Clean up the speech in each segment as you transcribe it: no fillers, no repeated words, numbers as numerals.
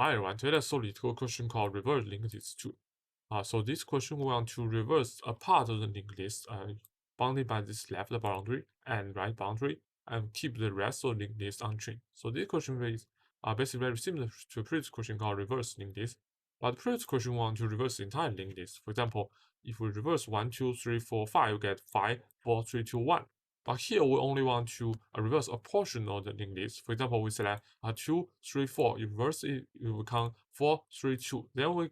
Hi everyone, today let's solve a question called reverse linked list 2. So this question we want to reverse a part of the linked list bounded by this left boundary and right boundary and keep the rest of the linked list unchanged. So this question is basically very similar to a previous question called reverse linked list. But the previous question we want to reverse the entire linked list. For example, if we reverse 1, 2, 3, 4, 5, we get 5, 4, 3, 2, 1. But here we only want to reverse a portion of the linked list. For example, we select 2, 3, 4. You reverse it, it will become 4, 3, 2. Then we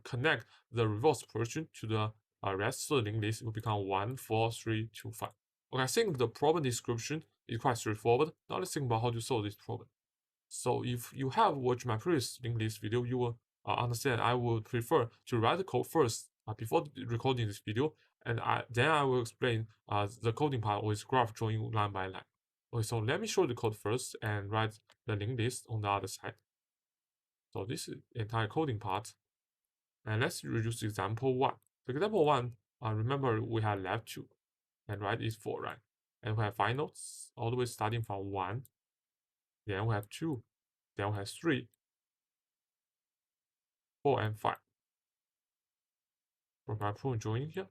connect the reverse portion to the rest of the linked list. It will become 1, 4, 3, 2, 5. Okay, I think the problem description is quite straightforward. Now let's think about how to solve this problem. So if you have watched my previous linked list video, you will understand I would prefer to write the code first before recording this video, and then I will explain the coding part with graph drawing line by line. Okay, so let me show the code first and write the linked list on the other side. So this is the entire coding part, and let's reduce example 1. So example 1, remember we have left 2, and right is 4, right? And we have 5 nodes all the way starting from 1, then we have 2, then we have 3, 4, and 5. From my proof join here.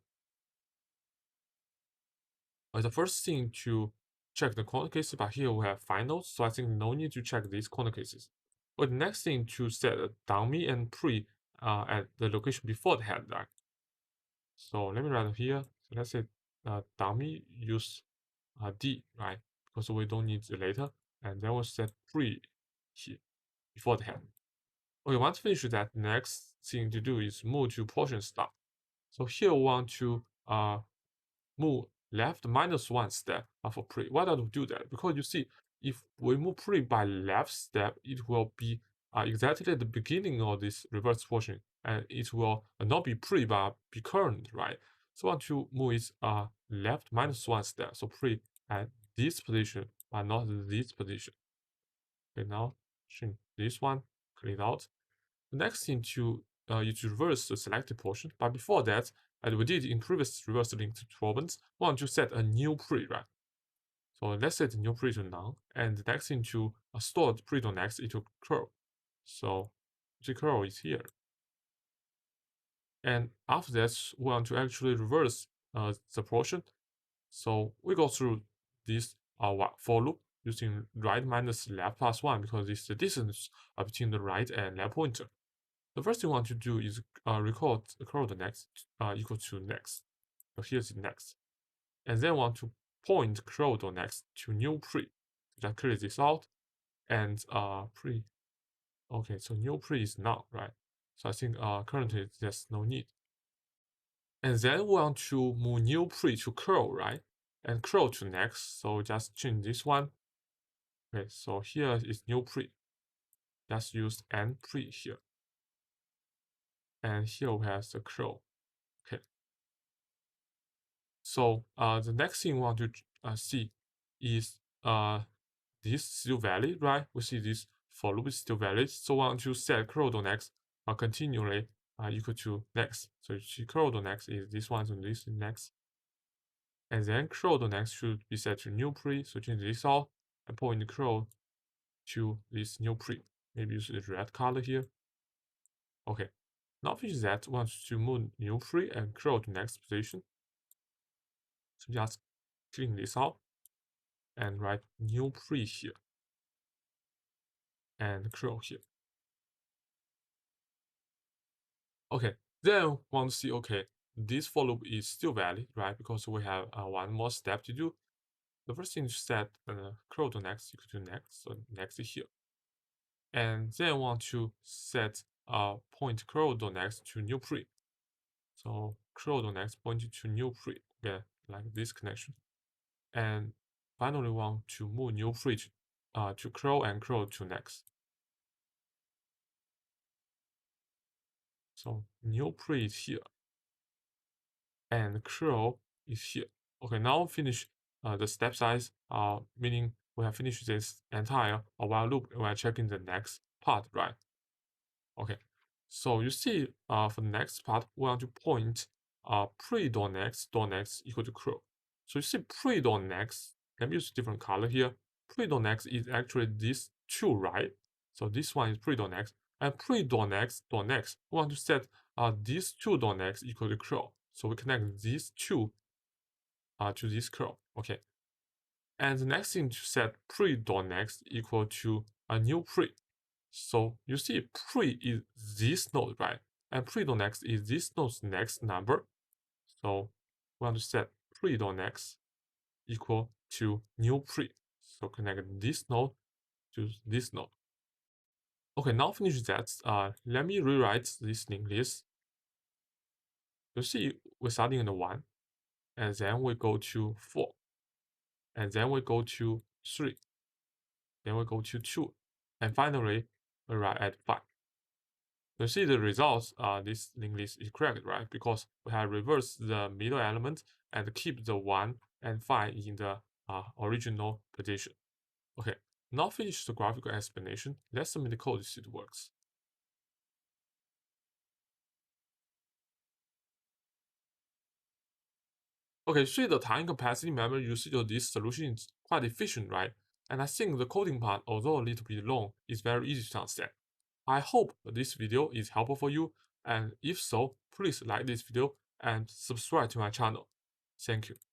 The first thing to check the corner cases, but here we have finals, so I think no need to check these corner cases. But the next thing to set a dummy and pre at the location before the head, right? So let me write here. So let's say dummy use D, right? Because we don't need the later, and then we'll set pre here before the head. Okay, once finished that, next thing to do is move to portion start. So here we want to move left -1 step for pre. Why do we do that? Because you see, if we move pre by left step, it will be exactly at the beginning of this reverse portion, and it will not be pre but be current, right? So want to move is left -1 step, so pre at this position but not this position. Okay, now shrink this one, clear it out. The next thing to is to reverse the selected portion, but before that, as we did in previous reverse linked problems, we want to set a new pre, right? So let's set a new pre to none, and the next thing to store the pre to next into curl. So the curl is here. And after that, we want to actually reverse the portion. So we go through this for loop using right minus left plus 1 because it's the distance between the right and left pointer. The first thing we want to do is record the next equal to next. So here's the next. And then we want to point curl next to new pre. So just clear this out. And pre. Okay, so new pre is none, right? So I think currently there's no need. And then we want to move new pre to curl, right? And curl to next. So just change this one. Okay, so here is new pre. Just use and pre here. And here we have the curl. Okay. So the next thing we want to see is this still valid, right? We see this for loop is still valid. So we want to set curl next continually equal to next. So you see curl next is this one, so this is next. And then curl next should be set to new pre. So change this out and point the curl to this new pre. Maybe use the red color here. Okay. Now finish that, we want to move new pre and curl to next position. So just clean this out and write new pre here and curl here. Okay, then want to see, okay, this for loop is still valid, right? Because we have one more step to do. The first thing is set curl to next equal to next, so next is here. And then want to set point curl to next to new pre. So curl to next pointing to new pre, okay, like this connection. And finally want to move new pre to curl and curl to next. So new pre is here, and curl is here. Okay, now finish the step size, meaning we have finished this entire while loop. We are checking the next part, right? Okay, so you see, for the next part, we want to point pre.next equal to curl. So you see pre.next. Let me use different color here. Pre.next is actually this two, right? So this one is pre.next. And pre.next, we want to set these two .next equal to curl. So we connect these two to this curl. Okay. And the next thing to set pre.next equal to a new pre. So you see pre is this node, right? And pre.next is this node's next number. So we want to set pre.next equal to new pre. So connect this node to this node. Okay, now finish that. Let me rewrite this linked list. You see, we're starting in the 1, and then we go to 4, and then we go to 3, then we go to 2, and finally we write at 5. You see the results, this linked list is correct, right? Because we have reversed the middle element and keep the 1 and 5 in the original position. Okay, now finish the graphical explanation. Let's submit the code to see it works. Okay, so the time capacity memory usage of this solution is quite efficient, right? And I think the coding part, although a little bit long, is very easy to understand. I hope this video is helpful for you, and if so, please like this video and subscribe to my channel. Thank you.